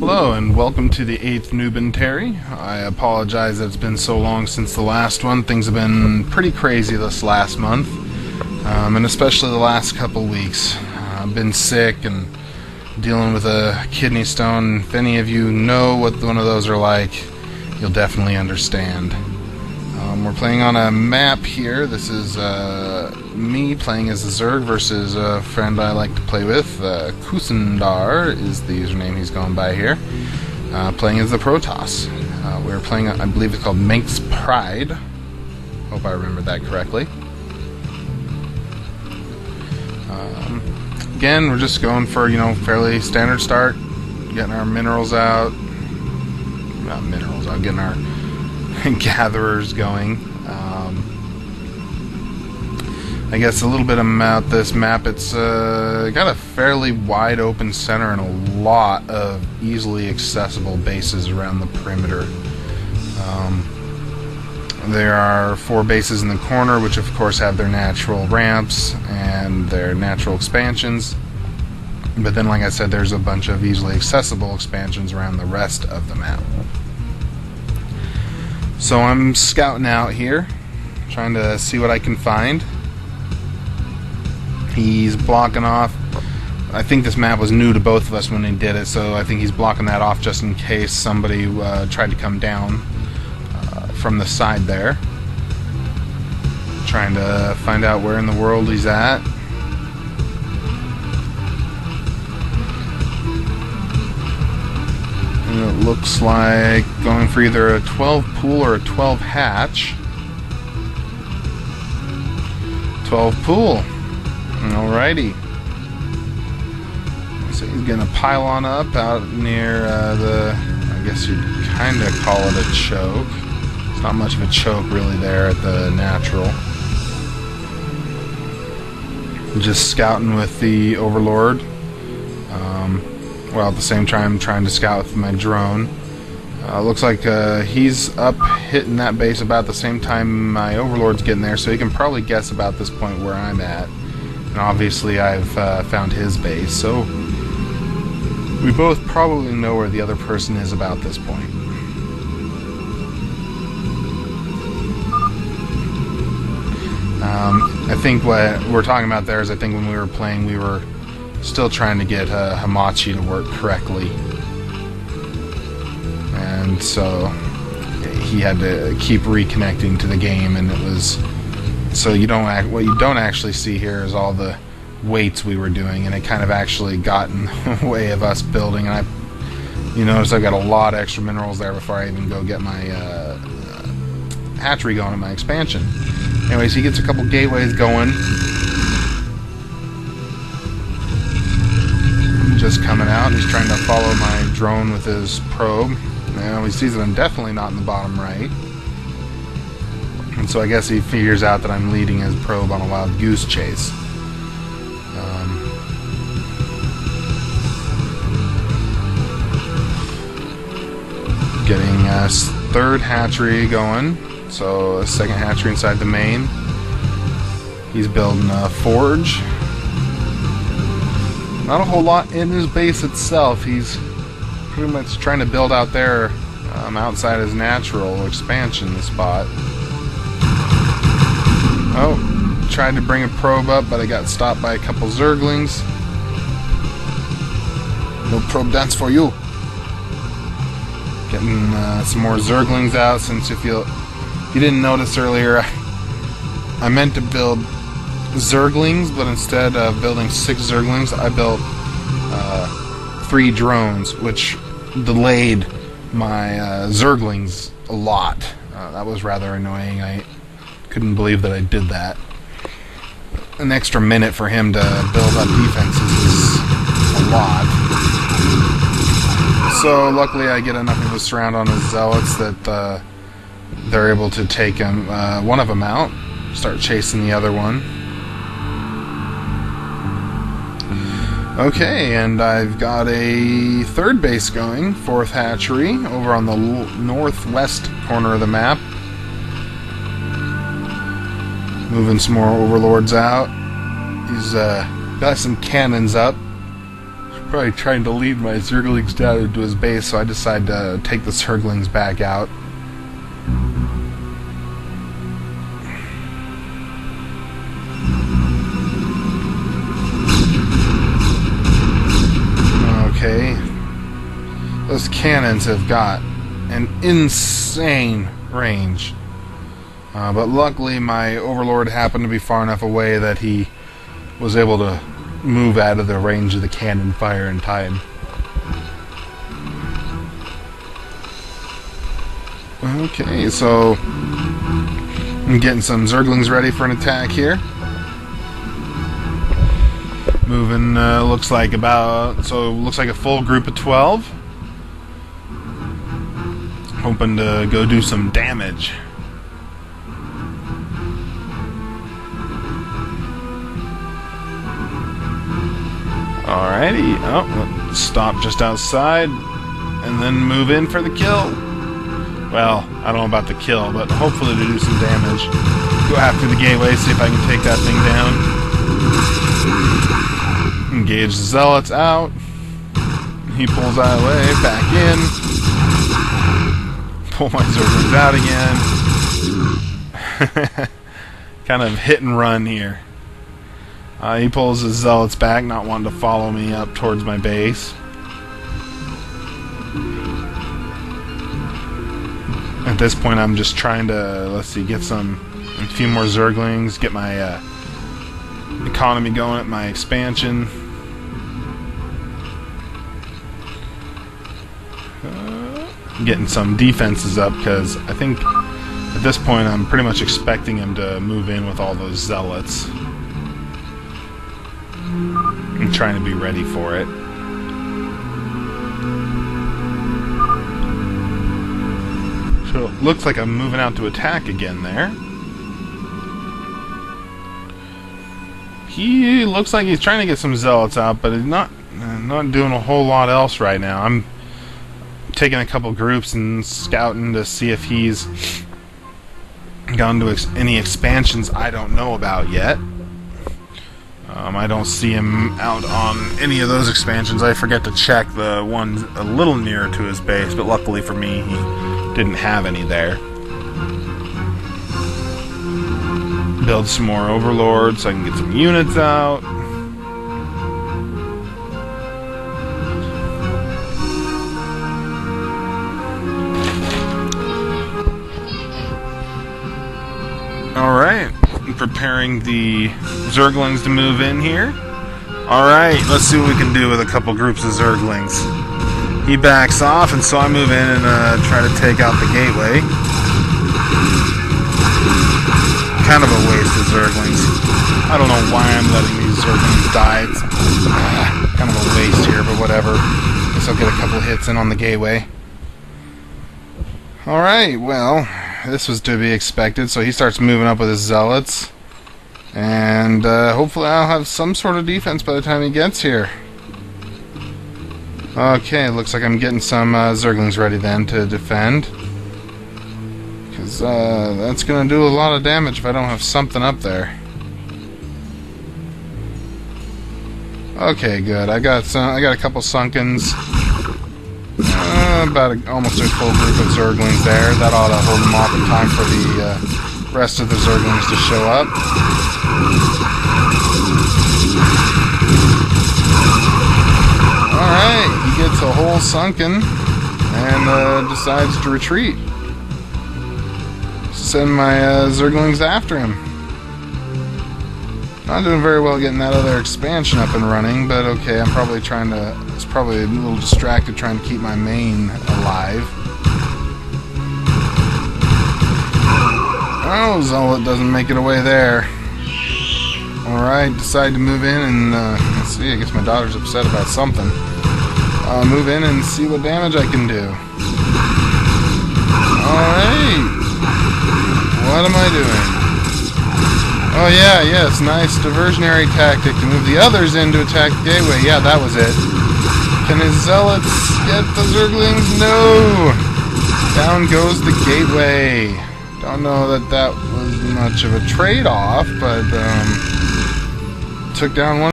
Hello and welcome to the 8th Noobentary. I apologize that it's been so long since the last one. Things have been pretty crazy this last month, and especially the last couple weeks. I've been sick and dealing with a kidney stone. If any of you know what one of those are like, you'll definitely understand. We're playing on a map here. This is me playing as a Zerg versus a friend I like to play with. Kusendar is the username he's going by here. Playing as the Protoss. We're playing, I believe it's called Manx Pride. Hope I remembered that correctly. Again, we're just going for, fairly standard start. Getting our minerals out. Not minerals out, getting our gatherers going. I guess a little bit about this map. It's got a fairly wide open center and a lot of easily accessible bases around the perimeter. There are 4 bases in the corner, which of course have their natural ramps and their natural expansions. But then, like I said, there's a bunch of easily accessible expansions around the rest of the map. So I'm scouting out here, trying to see what I can find. He's blocking off. I think this map was new to both of us when he did it, so I think he's blocking that off just in case somebody tried to come down from the side there. Trying to find out where in the world he's at. And it looks like going for either a 12 pool or a 12 hatch. 12 pool. Alrighty. So he's gonna pile on up out near I guess you'd kind of call it a choke. It's not much of a choke really there at the natural. Just scouting with the Overlord. Well, at the same time, trying to scout with my drone. Looks like he's up hitting that base about the same time my Overlord's getting there, so he can probably guess about this point where I'm at. And obviously I've found his base, so we both probably know where the other person is about this point. I think what we're talking about there is, I think when we were playing, we were still trying to get Hamachi to work correctly, and so he had to keep reconnecting to the game, and it was so what you don't actually see here is all the weights we were doing, and it kind of actually got in the way of us building. And you notice I've got a lot of extra minerals there before I even go get my hatchery going at my expansion. Anyways, he gets a couple gateways going. Just coming out, and he's trying to follow my drone with his probe. Now he sees that I'm definitely not in the bottom right, and so I guess he figures out that I'm leading his probe on a wild goose chase. Getting a 3rd hatchery going, so a 2nd hatchery inside the main. He's building a forge. Not a whole lot in his base itself. He's pretty much trying to build out there outside his natural expansion spot. Oh, tried to bring a probe up, but I got stopped by a couple Zerglings. No probe dance for you. Getting some more Zerglings out, since if you didn't notice earlier, I meant to build Zerglings, but instead of building 6 Zerglings, I built 3 drones, which delayed my Zerglings a lot. That was rather annoying. I couldn't believe that I did that. An extra minute for him to build up defenses is a lot. So luckily I get enough of a surround on his zealots that they're able to take him, one of them out, start chasing the other one. Okay, and I've got a 3rd base going, 4th hatchery, over on the northwest corner of the map. Moving some more Overlords out. He's got some cannons up. probably trying to lead my Zerglings down into his base, so I decided to take the Zerglings back out. Okay. Those cannons have got an insane range. But luckily my Overlord happened to be far enough away that he was able to move out of the range of the cannon fire in time. Okay, so I'm getting some Zerglings ready for an attack here. Moving, looks like a full group of 12. Hoping to go do some damage. Alrighty, oh, let's stop just outside and then move in for the kill. Well, I don't know about the kill, but hopefully to do some damage. Go after the gateway, see if I can take that thing down. Engage the zealots out. He pulls that away, back in. Pull my Zerglings out again. Kind of hit and run here. He pulls his zealots back, not wanting to follow me up towards my base. At this point, I'm just trying to, let's see, get a few more Zerglings, get my economy going at my expansion. Getting some defenses up, because I think at this point I'm pretty much expecting him to move in with all those zealots. I'm trying to be ready for it. So it looks like I'm moving out to attack again there. He looks like he's trying to get some zealots out, but he's not doing a whole lot else right now. I'm taking a couple groups and scouting to see if he's gone to any expansions I don't know about yet. I don't see him out on any of those expansions. I forget to check the ones a little nearer to his base, but luckily for me, he didn't have any there. Build some more Overlords so I can get some units out. Alright, preparing the Zerglings to move in here. Alright, let's see what we can do with a couple groups of Zerglings. He backs off, and so I move in and try to take out the gateway. Kind of a waste of Zerglings. I don't know why I'm letting these Zerglings die. It's kind of a waste here, but whatever. Guess I'll get a couple hits in on the gateway. Alright, well, this was to be expected, so he starts moving up with his zealots. And hopefully I'll have some sort of defense by the time he gets here. Okay, looks like I'm getting some Zerglings ready then to defend. Because that's going to do a lot of damage if I don't have something up there. Okay, good. I got a couple Sunkens. Almost a full group of Zerglings there. That ought to hold them off in time for the rest of the Zerglings to show up. Alright, he gets a whole Sunken and decides to retreat. Send my Zerglings after him. Not doing very well getting that other expansion up and running, but okay, it's probably a little distracted trying to keep my main alive. Oh, Zealot doesn't make it away there. Alright, decide to move in and, let's see, I guess my daughter's upset about something. Move in and see what damage I can do. Alright. What am I doing? Oh yeah, yes, nice diversionary tactic to move the others in to attack the gateway. Yeah, that was it. Can his zealots get the Zerglings? No! Down goes the gateway. Don't know that was much of a trade-off, but took down one.